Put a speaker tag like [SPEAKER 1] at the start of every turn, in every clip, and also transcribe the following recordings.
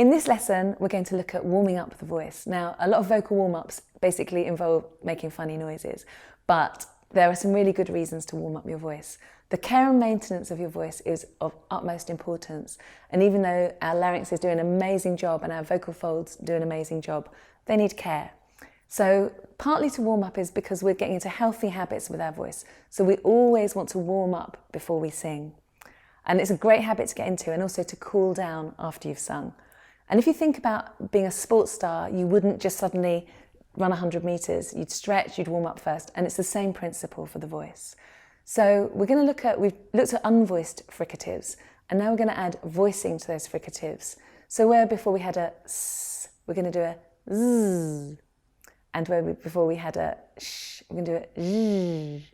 [SPEAKER 1] In this lesson, we're going to look at warming up the voice. Now, a lot of vocal warm-ups basically involve making funny noises, but there are some really good reasons to warm up your voice. The care and maintenance of your voice is of utmost importance. And even though our larynx is doing an amazing job and our vocal folds do an amazing job, they need care. So partly to warm up is because we're getting into healthy habits with our voice. So we always want to warm up before we sing. And it's a great habit to get into, and also to cool down after you've sung. And if you think about being a sports star, you wouldn't just suddenly run 100 meters. You'd stretch, you'd warm up first. And it's the same principle for the voice. So we've looked at unvoiced fricatives, and now we're going to add voicing to those fricatives. So where before we had a s, we're going to do a z. And before we had a sh, we're going to do a z.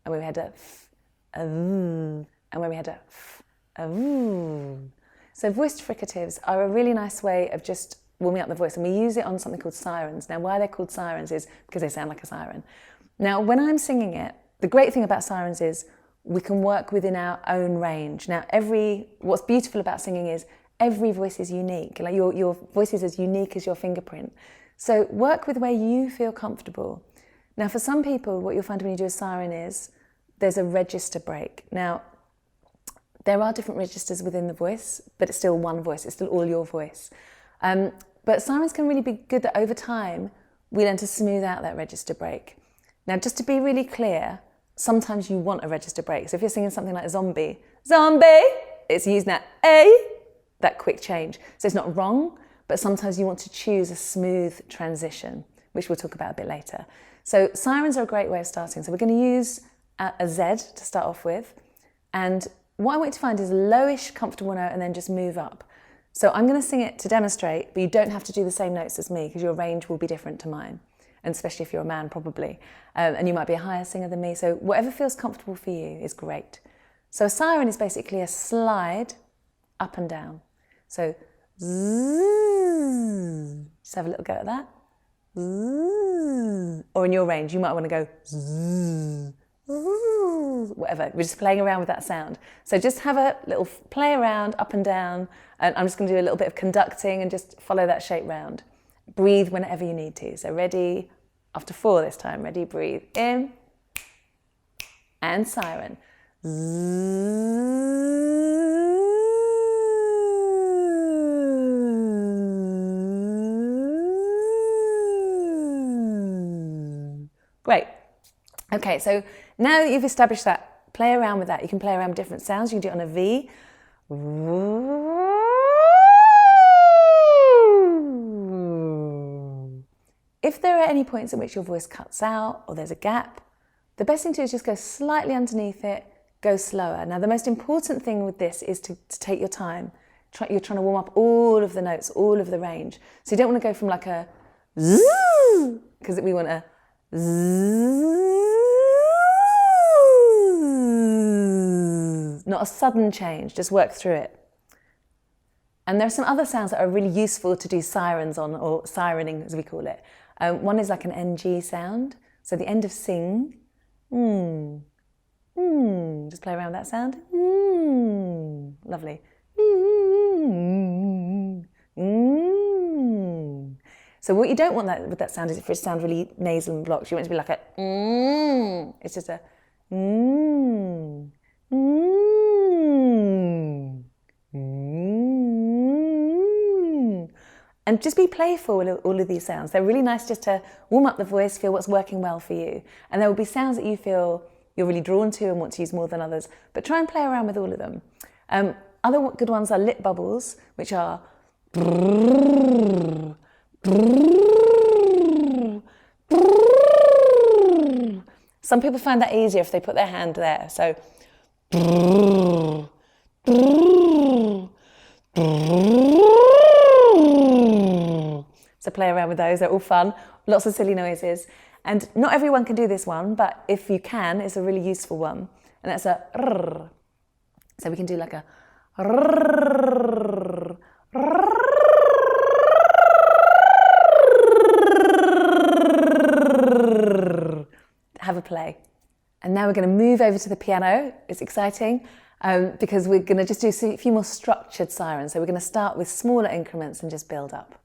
[SPEAKER 1] And where we had a f, a v. And where we had a f, a v. So voiced fricatives are a really nice way of just warming up the voice, and we use it on something called Sirens. Now, why they're called Sirens is because they sound like a siren. Now, when I'm singing it, the great thing about Sirens is we can work within our own range. Now, what's beautiful about singing is every voice is unique. Like your voice is as unique as your fingerprint. So work with where you feel comfortable. Now, for some people, what you'll find when you do a siren is there's a register break. Now, there are different registers within the voice, but it's still one voice. It's still all your voice. But sirens can really be good that over time, we learn to smooth out that register break. Now, just to be really clear, sometimes you want a register break. So if you're singing something like zombie, it's using that quick change. So it's not wrong, but sometimes you want to choose a smooth transition, which we'll talk about a bit later. So sirens are a great way of starting. So we're going to use a Z to start off with. And what I want you to find is a lowish, comfortable note and then just move up. So I'm going to sing it to demonstrate, but you don't have to do the same notes as me because your range will be different to mine, and especially if you're a man probably. And you might be a higher singer than me, so whatever feels comfortable for you is great. So a siren is basically a slide up and down. So zzz. Just have a little go at that. Zzz. Or in your range, you might want to go zzz. Whatever, we're just playing around with that sound. So just have a little play around up and down, and I'm just going to do a little bit of conducting and just follow that shape round. Breathe whenever you need to. So ready, after 4 this time, ready, breathe in, and siren. Great. Okay, so now that you've established that, play around with that. You can play around with different sounds. You can do it on a V. If there are any points at which your voice cuts out or there's a gap, the best thing to do is just go slightly underneath it, go slower. Now, the most important thing with this is to take your time. You're trying to warm up all of the notes, all of the range. So you don't want to go from like a zzz, because we want a zzz. Not a sudden change, just work through it. And there are some other sounds that are really useful to do sirens on, or sirening as we call it. One is like an NG sound. So the end of sing, just play around with that sound. Lovely. So what you don't want with that sound is for it to sound really nasal and blocked. You want it to be like a it's just a And just be playful with all of these sounds. They're really nice just to warm up the voice, feel what's working well for you. And there will be sounds that you feel you're really drawn to and want to use more than others, but try and play around with all of them. Other good ones are lip bubbles, which are some people find that easier if they put their hand there. So play around with those, they're all fun, lots of silly noises. And not everyone can do this one, but if you can, it's a really useful one. And that's a rrr. So we can do like a rrr, rrr. Have a play. And now we're going to move over to the piano. It's exciting. because we're going to just do a few more structured sirens. So we're going to start with smaller increments and just build up.